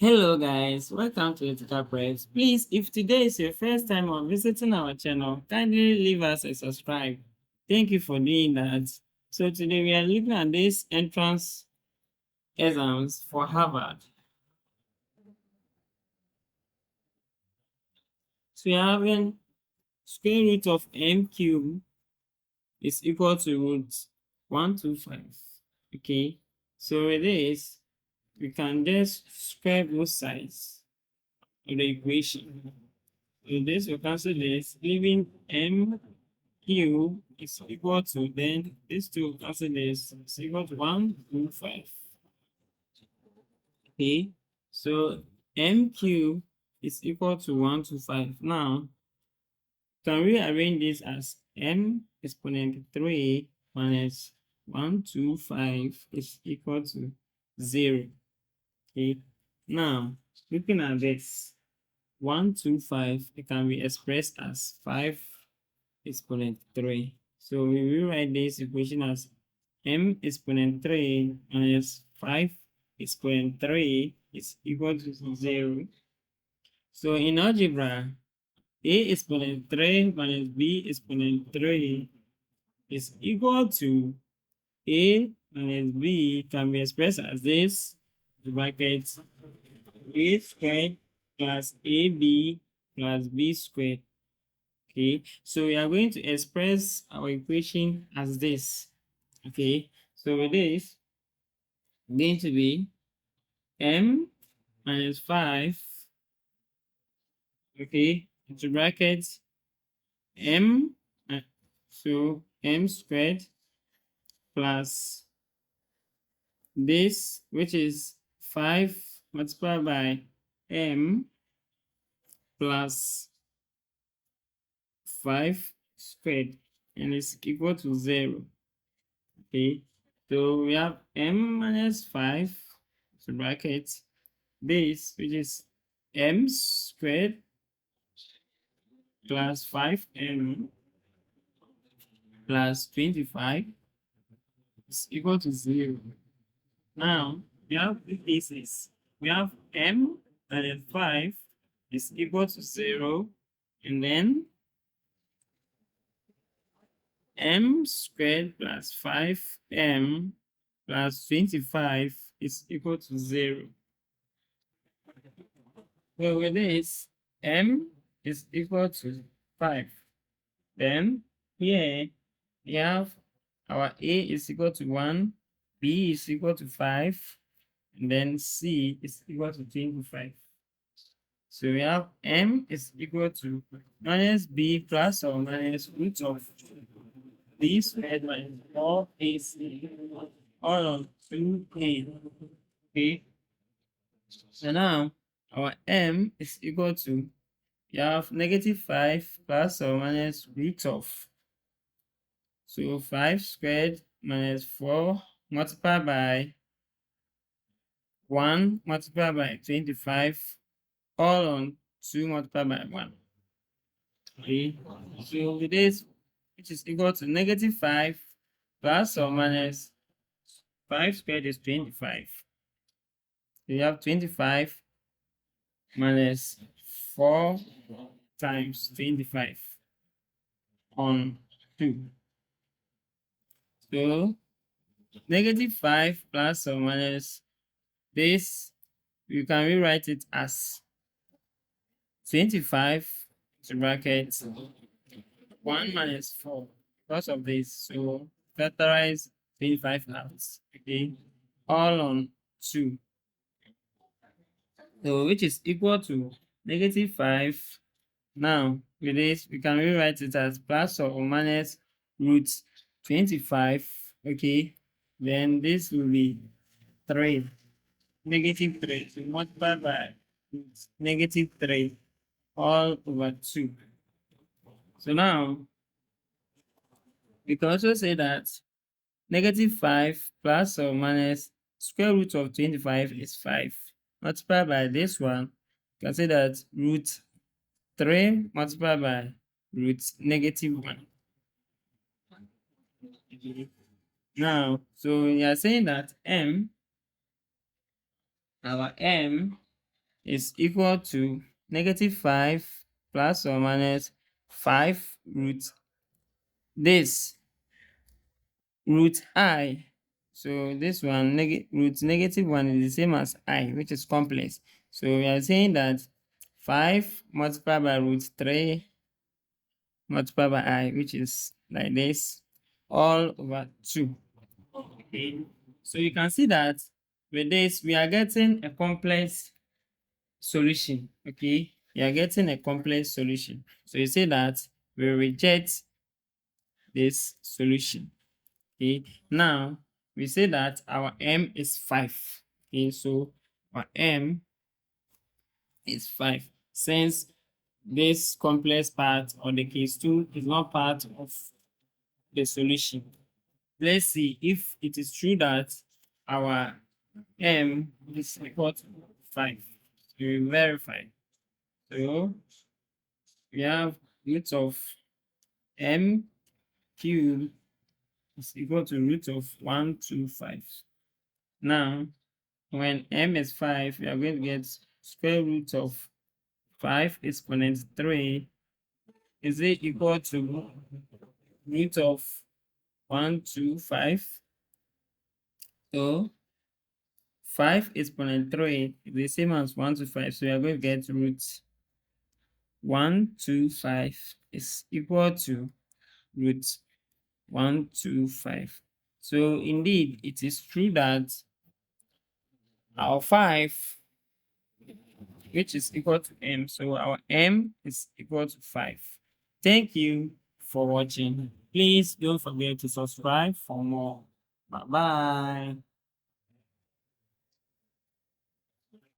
Hello guys, welcome to Lytical. Please, if today is your first time on visiting our channel, kindly leave us a subscribe. Thank you for doing that. So today we are looking at this entrance exams for Harvard. So we are having square root of m cubed is equal to root 125. Okay, so with this, we can just square both sides of the equation. So this will cancel this, leaving m cube is equal to, then these two cancel this, is equal to 125. Okay, so m cube is equal to 125. Now, can we arrange this as m exponent 3 minus 125 is equal to 0? Okay, now looking at this, 125, it can be expressed as 5 exponent 3. So we rewrite this equation as m exponent 3 minus 5 exponent 3 is equal to 0. So in algebra, a exponent 3 minus b exponent 3 is equal to a minus b can be expressed as this, bracket a squared plus ab plus b squared. Okay, so we are going to express our equation as this. Okay, so with this, going to be m minus 5, okay, into brackets m, so m squared plus this, which is 5 multiplied by m plus 5 squared, and it's equal to 0. Okay, so we have m minus 5, so bracket this, which is m squared plus 5m plus 25 is equal to 0. Now, we have three cases. We have m minus 5 is equal to 0, and then m squared plus 5m plus 25 is equal to 0. Well, with this, m is equal to 5. Then here we have our a is equal to 1, b is equal to 5, and then c is equal to 25. So we have m is equal to minus b plus or minus root of b squared minus 4ac all on 2n. Okay. So now our m is equal to, you have negative 5 plus or minus root of, so 5 squared minus 4 multiplied by 1 multiplied by 25 all on 2 multiplied by 1. Okay, so with this, which is equal to negative 5 plus or minus 5 squared is 25. So you have 25 minus 4 times 25 on 2. So negative 5 plus or minus this, you can rewrite it as 25 to bracket 1 minus 4 because of this. So factorize 25 out. Okay, all on 2. So which is equal to negative 5. Now with this, we can rewrite it as plus or minus root 25. Okay, then this will be 3, negative 3, so multiply by negative 3 all over 2. So now we can also say that negative 5 plus or minus square root of 25 is 5. Multiplied by this one, you can say that root 3 multiplied by root negative 1. Now, so we are saying that our m is equal to -5 plus or minus 5 root this root I. So this one root -1 is the same as I, which is complex. So we are saying that 5 multiplied by root 3 multiplied by I, which is like this, all over 2. Okay. So you can see that with this, we are getting a complex solution. Okay. We are getting a complex solution. So you say that we reject this solution. Okay. Now, we say that our M is 5. Okay. So our M is 5. Since this complex part or the case 2 is not part of the solution. Let's see if it is true that our M is equal to 5. So we verify. So we have root of M cubed is equal to root of 125. Now, when M is 5, we are going to get square root of 5 exponent 3. Is it equal to root of 125? So 5 exponent 3 is the same as 125. So we are going to get root 125 is equal to root 125. So indeed, it is true that our 5, which is equal to M, so our M is equal to 5. Thank you for watching. Please don't forget to subscribe for more. Bye-bye.